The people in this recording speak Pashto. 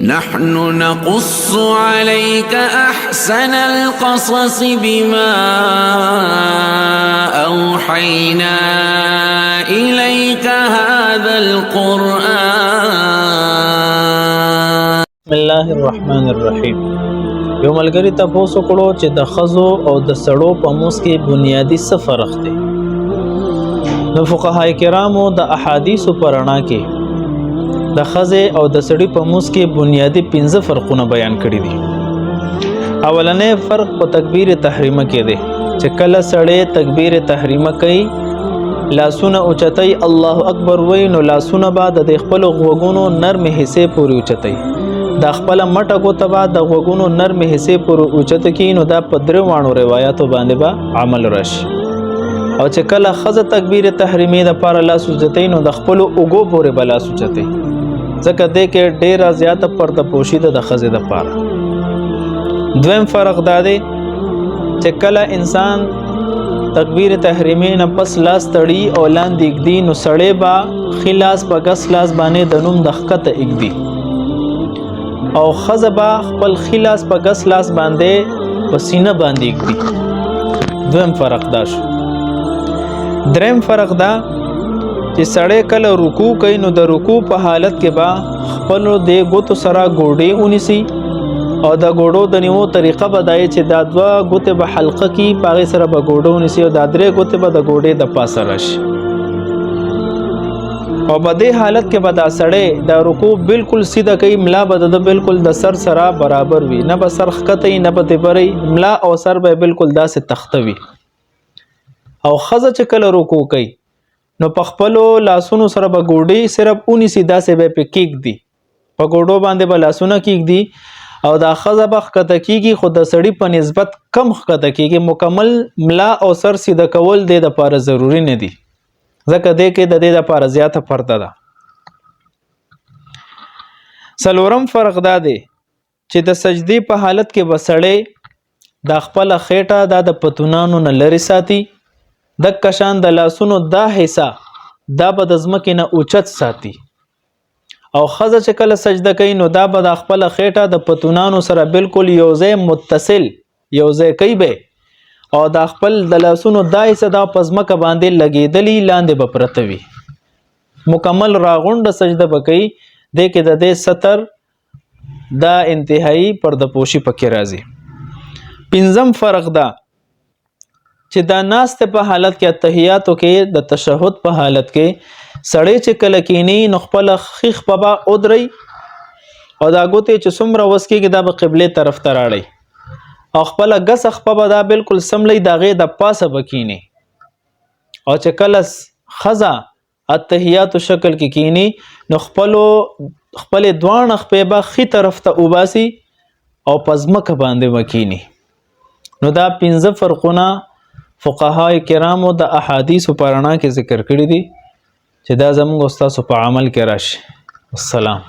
نحن نقص عليك أحسن القصص بما أوحينا إليك هذا القرآن. بسم الله الرحمن الرحیم. یو ملګری تاسو کړو چې د خزو او د سړو په موس کې بنیادی څه فرق دی. نو فقهای کرامو د احادیث پرانا کې د خزه او د سړی په موس کې بنیادی 15 فرقونه بیان کړي دي. اولنې فرق په تکبیر تحریمه کې دی چې کله سړی تکبیر تحریمه کوي لاسونه اوچتای الله اکبر وای نو لاسونه بعد د خپل غوګونو نرم حصے پورې اوچتای د خپل مټه کوته بعد د غوګونو نرم حصے پورې اوچت کی نو دا په درو وانو روایتو باندې با عمل راشي. او چې کله خزه تکبیر تحریمه د پاره لاس اوچتای نو د خپل اوګو پورې بلا اوچتای ځکه دې کې ډیره زیاته پرده پوشي د خزه د پاره. دویم فرق دا دی چې کله انسان تکبیر تحریمه نه پس لاس تړي او لاندې اګدي نو سړی با خلاص په غس لاس باندې د نوم د خکته اګدي او خزه با خپل خلاص په غس لاس باندې پسینه باندې اګدي. دویم فرق دا شو. دریم فرق دا چې سړی کله رکوع کوي نو د رکوع په حالت کې با خپل د ګوتو سره ګوډې ونیسي او دا ګوډو د نیمو طریقه بدای چې دا دوه ګوتې به حلقه کې پاغه سره به ګوډو ونیسي او دا درې ګوتې به د ګوډې د پاسه راشي او په دې حالت کې به دا سړی دا رکوع بالکل سیده کوي ملا به د بالکل د سر سره برابر وي نه به سر ښکته نه به دبري ملا او سر به بالکل داسې تختوي. او خزه چې کله رکوع کوي نو په خپل لاسونو سره به ګوډې صرف اونیسي داسې به په کېک دي په ګوډو باندې به لاسونه کېک دي او دا خزه به ښکته کېږي خو د سړي په نسبت کم ښکته کېږي. مکمل ملا او سر سیده کول د لپاره ضروری نه دي ځکه دې کې د دې لپاره زیاته پرده ده. څلورم فرق دا دی چې د سجدي په حالت کې وسړې د خپل خېټه د پتونانو نه لري ساتي د کشان د لاسونو دا حصہ دا به د ځمکې نه اوچت ساتي او خزه چې کله سجده کوي نو دا به د خپل خېټه د پتونانو سره بالکل یوځای متصل یوځای کوي به او د خپل د لاسونو دا حصہ دا پزمکه باندې لګېدلی لاندې به پرته وي مکمل راغونډه سجده وکړي د کې د دې ستر دا انتهایی پرده پوشي پکې راځي. پنځم فرق دا چې دا ناست په حالت کې اتحیاتو کې د تشهود په حالت کې سړی چې کله کینی نو خپل خیخ په با ودري او دا ګوتې چې څومره وس کېږي دا به قبله طرف ته راړي او خپل غسخ په دا بالکل سملې دغه د پاسه بکینی او چې کله خزا اتحیاتو شکل کې کینی نو خپل دوان خپې به خي طرف ته وباسي او پزمکه باندې وکینی. نو دا 15 فرقونه فقهای کرامو د احادیث پرانا کې ذکر کړی دي چې دا زموږ استاد په عمل کې راشي. السلام.